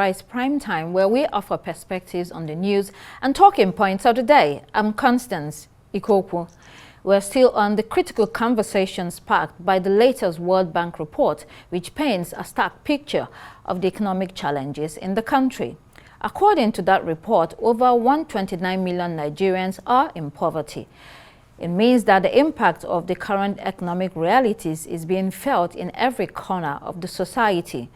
Arise Prime Time, where we offer perspectives on the news and talking points of the day. I'm Constance Ikoku. We're still on the critical conversation sparked by the latest World Bank report, which paints a stark picture of the economic challenges in the country. According to that report, over 129 million Nigerians are in poverty. It means that the impact of the current economic realities is being felt in every corner of the society.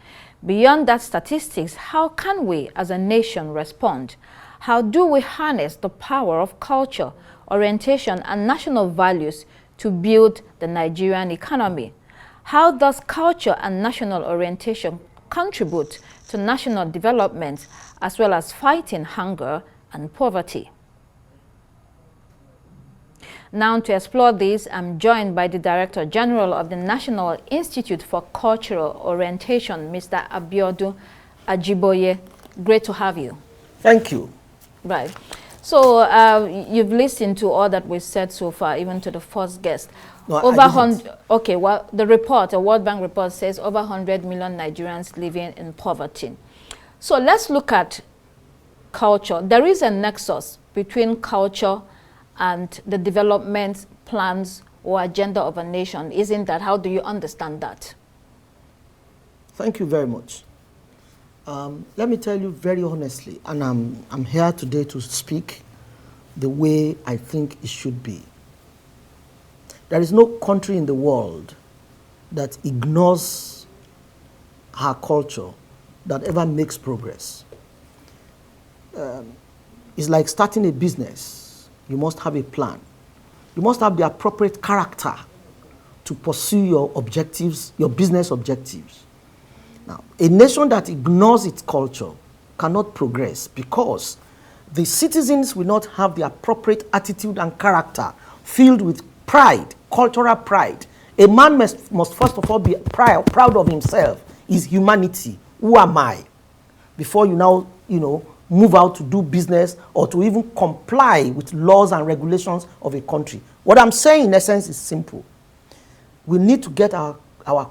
Beyond that statistics, how can we as a nation respond? How do we harness the power of culture, orientation, and national values to build the Nigerian economy? How does culture and national orientation contribute to national development as well as fighting hunger and poverty? Now, to explore this, I'm joined by the Director General of the National Institute for Cultural Orientation, Mr. Biodun Ajiboye. Great to have you. Thank you. Right. So you've listened to all that we've said so far, even to the first guest. No, over 100. Okay. Well, the report, a World Bank report, says over 100 million Nigerians living in poverty. So let's look at culture. There is a nexus between culture and the development plans or agenda of a nation, isn't that? How do you understand that? Thank you very much. Let me tell you very honestly, and I'm here today to speak the way I think it should be. There is no country in the world that ignores her culture that ever makes progress. It's like starting a business. You must have a plan. You must have the appropriate character to pursue your objectives, your business objectives. Now, a nation that ignores its culture cannot progress because the citizens will not have the appropriate attitude and character filled with pride, cultural pride. A man must first of all be proud of himself, his humanity. Who am I? Before you now, move out to do business or to even comply with laws and regulations of a country. What I'm saying in essence is simple. We need to get our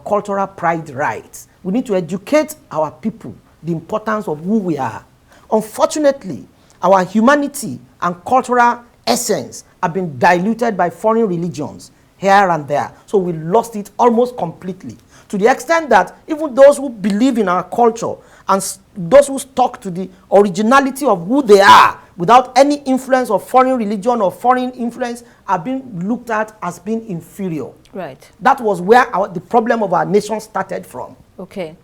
cultural pride right. We need to educate our people the importance of who we are. Unfortunately, our humanity and cultural essence have been diluted by foreign religions here and there. So we lost it almost completely. To the extent that even those who believe in our culture and those who stuck to the originality of who they are without any influence of foreign religion or foreign influence are being looked at as being inferior. Right. That was where the problem of our nation started from. Okay.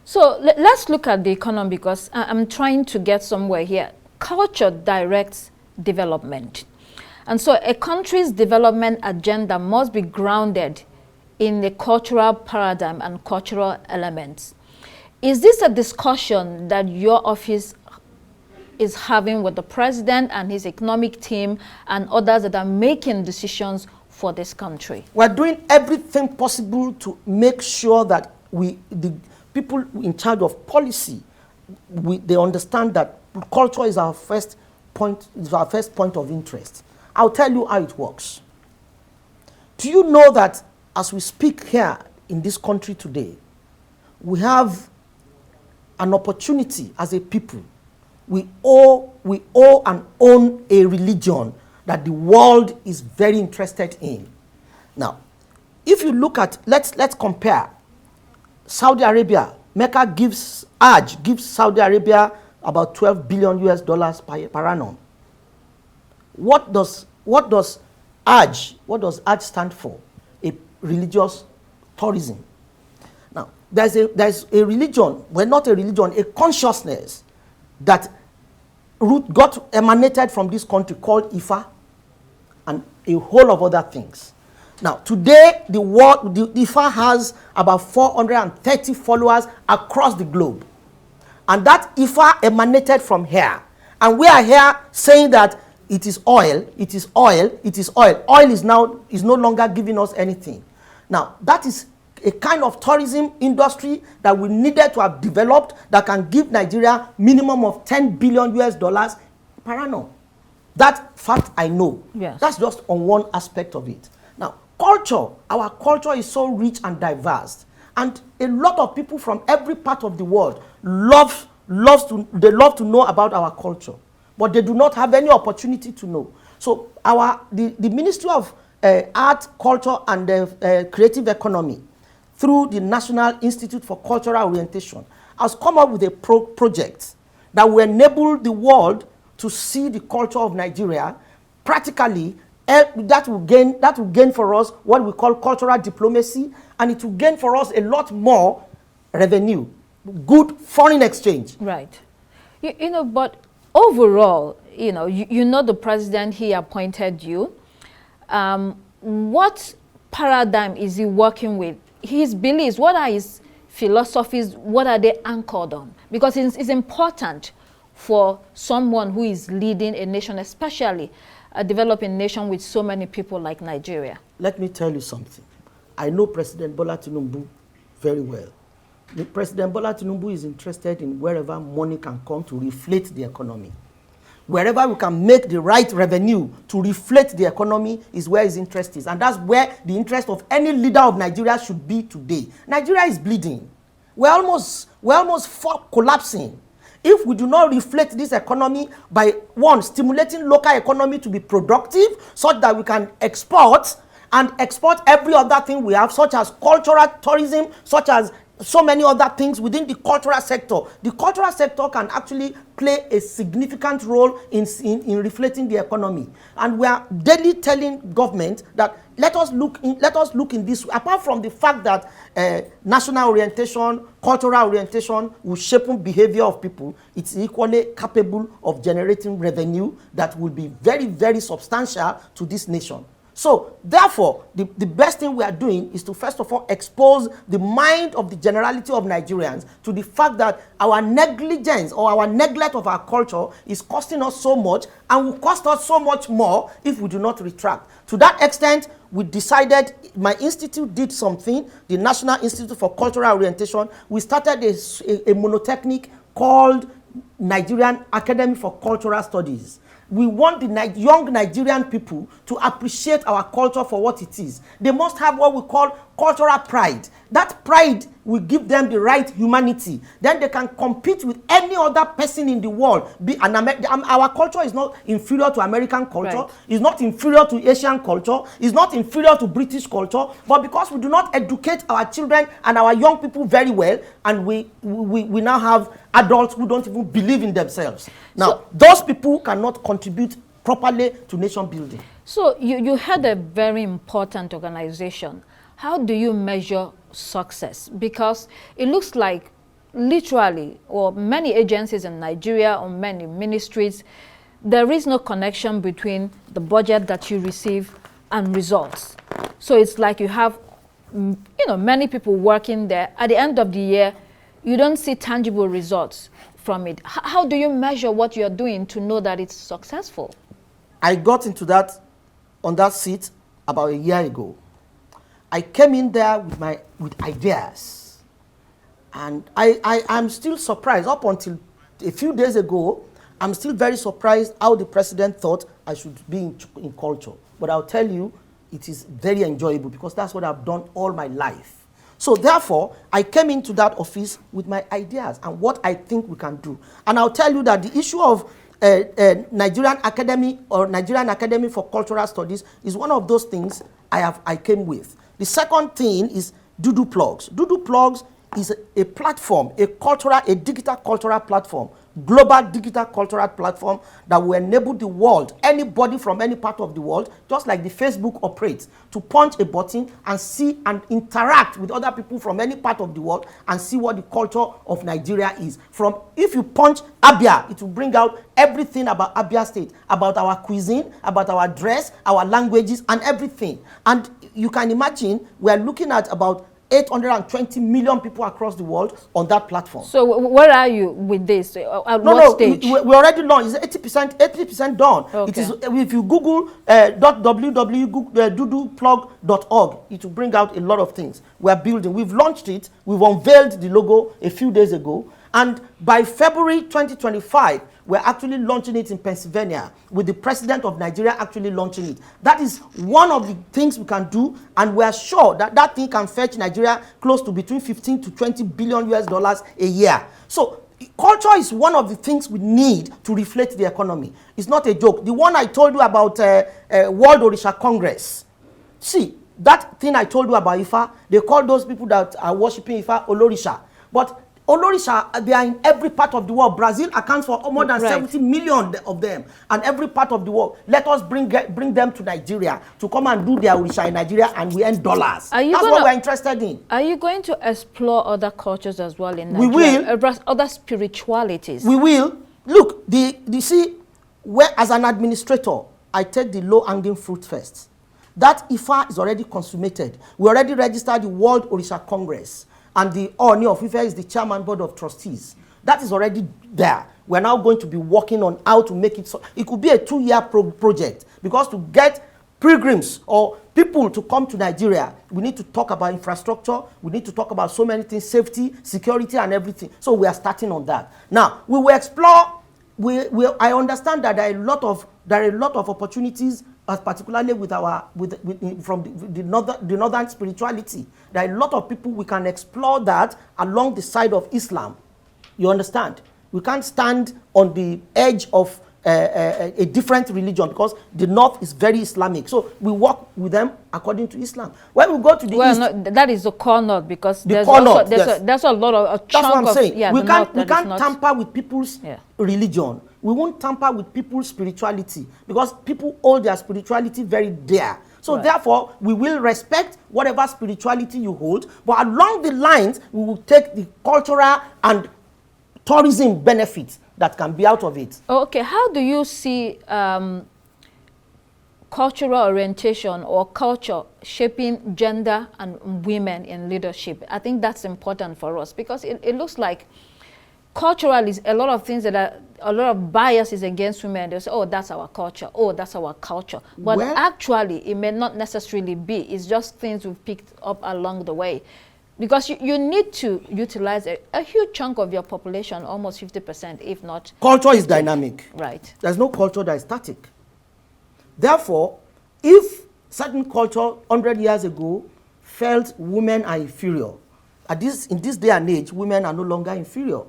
So let's look at the economy because I'm trying to get somewhere here. Culture directs development. And so a country's development agenda must be grounded in the cultural paradigm and cultural elements. Is this a discussion that your office is having with the president and his economic team and others that are making decisions for this country? We're doing everything possible to make sure that the people in charge of policy, they understand that culture is our first point of interest. I'll tell you how it works. Do you know that as we speak here in this country today, we have an opportunity as a people. We owe and own a religion that the world is very interested in. Now, if you look at, let's compare Saudi Arabia. Mecca gives Saudi Arabia about $12 billion per annum. What does Hajj stand for? A religious tourism. Now, there's a religion, well, not a religion, a consciousness that got emanated from this country called Ifa and a whole of other things. Now, today, the Ifa has about 430 followers across the globe. And that Ifa emanated from here. And we are here saying that it is oil, it is oil, it is oil. Oil is no longer giving us anything. Now, that is a kind of tourism industry that we needed to have developed that can give Nigeria minimum of $10 billion per annum. That fact I know. Yes. That's just on one aspect of it. Now, culture, our culture is so rich and diverse. And a lot of people from every part of the world love they love to know about our culture, but they do not have any opportunity to know. So the Ministry of Art, Culture and Creative Economy, through the National Institute for Cultural Orientation, has come up with a project that will enable the world to see the culture of Nigeria. Practically, that will gain for us what we call cultural diplomacy, and it will gain for us a lot more revenue, good foreign exchange. Right. You know, but overall, you know the president, he appointed you. What paradigm is he working with? His beliefs, what are his philosophies, what are they anchored on? Because it's important for someone who is leading a nation, especially a developing nation with so many people like Nigeria. Let me tell you something. I know President Bola Tinubu very well. President Bola Tinubu is interested in wherever money can come to reflate the economy. Wherever we can make the right revenue to reflect the economy is where his interest is. And that's where the interest of any leader of Nigeria should be today. Nigeria is bleeding. We're almost collapsing. If we do not reflect this economy by, one, stimulating local economy to be productive such that we can export and export every other thing we have, such as cultural tourism, such as so many other things within the cultural sector. The cultural sector can actually play a significant role in reflecting the economy. And we are daily telling government that let us look in this, apart from the fact that national orientation, cultural orientation will shape the behavior of people, it's equally capable of generating revenue that will be very, very substantial to this nation. So, therefore, the best thing we are doing is to, first of all, expose the mind of the generality of Nigerians to the fact that our negligence or our neglect of our culture is costing us so much and will cost us so much more if we do not retract. To that extent, we decided, my institute did something, the National Institute for Cultural Orientation. We started a monotechnic called Nigerian Academy for Cultural Studies. We want the young Nigerian people to appreciate our culture for what it is. They must have what we call cultural pride. That pride will give them the right humanity. Then they can compete with any other person in the world. Our culture is not inferior to American culture. Right. It's not inferior to Asian culture. It's not inferior to British culture. But because we do not educate our children and our young people very well, and we now have adults who don't even believe in themselves. Now, those people cannot contribute properly to nation building. So you had a very important organization. How do you measure success? Because it looks like literally, or many agencies in Nigeria or many ministries, there is no connection between the budget that you receive and results. So it's like you have, many people working there. At the end of the year, you don't see tangible results from it. How do you measure what you're doing to know that it's successful? I got into that, on that seat about a year ago. I came in there with ideas. And I'm still surprised. Up until a few days ago, I'm still very surprised how the president thought I should be in culture. But I'll tell you, it is very enjoyable because that's what I've done all my life. So therefore, I came into that office with my ideas and what I think we can do. And I'll tell you that the issue of Nigerian Academy or Nigerian Academy for Cultural Studies is one of those things I came with. The second thing is DuduPlugs. DuduPlugs is a platform, a digital cultural platform, global digital cultural platform that will enable the world, anybody from any part of the world, just like the Facebook operates, to punch a button and see and interact with other people from any part of the world and see what the culture of Nigeria is. If you punch Abia, it will bring out everything about Abia State, about our cuisine, about our dress, our languages, and everything. And you can imagine we are looking at about 820 million people across the world on that platform. So where are you with this? At what stage? We already launched. It's 80% done. Okay. It is, if you Google www.duduplug.org, it will bring out a lot of things. We are building. We've launched it. We've unveiled the logo a few days ago. And by February 2025, we're actually launching it in Pennsylvania, with the president of Nigeria actually launching it. That is one of the things we can do, and we are sure that that thing can fetch Nigeria close to between 15 to 20 billion US dollars a year. So culture is one of the things we need to reflect the economy. It's not a joke. The one I told you about World Orisha Congress. See, that thing I told you about Ifa, they call those people that are worshipping Ifa Olorisha. But Olorisha, they are in every part of the world. Brazil accounts for more than 70 million of them, and every part of the world. Let us bring them to Nigeria to come and do their Orisha in Nigeria, and we earn dollars. That's what we're interested in. Are you going to explore other cultures as well in Nigeria? We will. Other spiritualities? We will. Look, see, where as an administrator, I take the low-hanging fruit first. That Ifa is already consummated. We already registered the World Orisha Congress. And the Oni of Ife is the chairman board of trustees. That is already there. We're now going to be working on how to make it so. It could be a 2-year project, because to get pilgrims or people to come to Nigeria, we need to talk about infrastructure. We need to talk about so many things, safety, security, and everything. So we are starting on that. Now we will explore. I understand that there are a lot of opportunities, particularly from the northern spirituality. There are a lot of people we can explore that along the side of Islam. You understand? We can't stand on the edge of a different religion, because the north is very Islamic. So we work with them according to Islam. When we go to the east, no, that is the core north, because there's a lot of a chunk. That's what I'm saying. Yeah, we can't tamper with people's religion. We won't tamper with people's spirituality, because people hold their spirituality very dear. So therefore, we will respect whatever spirituality you hold, but along the lines, we will take the cultural and tourism benefits that can be out of it. Okay, how do you see cultural orientation or culture shaping gender and women in leadership? I think that's important for us, because it looks like cultural is a lot of things that are, a lot of biases against women. They say, oh, that's our culture. Oh, that's our culture. But actually, it may not necessarily be. It's just things we've picked up along the way. Because you need to utilize a huge chunk of your population, almost 50%, if not. Culture is dynamic. Right. There's no culture that is static. Therefore, if certain culture 100 years ago felt women are inferior, in this day and age, women are no longer inferior.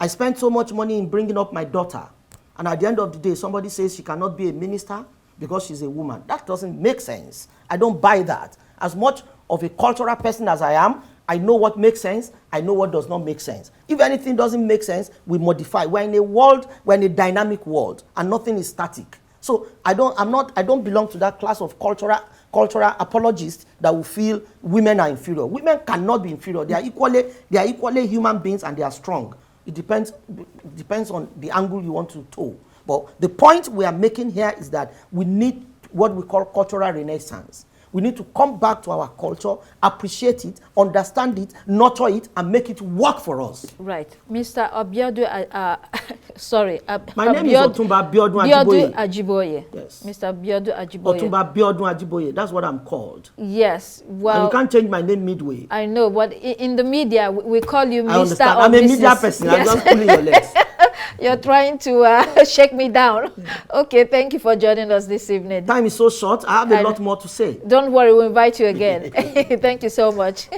I spent so much money in bringing up my daughter, and at the end of the day, somebody says she cannot be a minister because she's a woman. That doesn't make sense. I don't buy that. As much of a cultural person as I am, I know what makes sense, I know what does not make sense. If anything doesn't make sense, we modify. We're in a dynamic world, and nothing is static. So I don't belong to that class of cultural apologists that will feel women are inferior. Women cannot be inferior. They are equally human beings, and they are strong. It depends on the angle you want to toe. But the point we are making here is that we need what we call cultural renaissance. We need to come back to our culture, appreciate it, understand it, nurture it, and make it work for us. Right. Mr. Biodun, sorry. My name is Otumba Biodun Ajiboye. Yes. Mr. Biodun Ajiboye. Otumba Biodun Ajiboye. That's what I'm called. Yes. Well, and you can't change my name midway. I know, but in the media, we call you Mr. I understand. I'm a media person. Yes. I'm just pulling your legs. You're trying to shake me down. Okay, thank you for joining us this evening. Time is so short. I have a lot more to say. Don't worry, we'll invite you again. Thank you so much.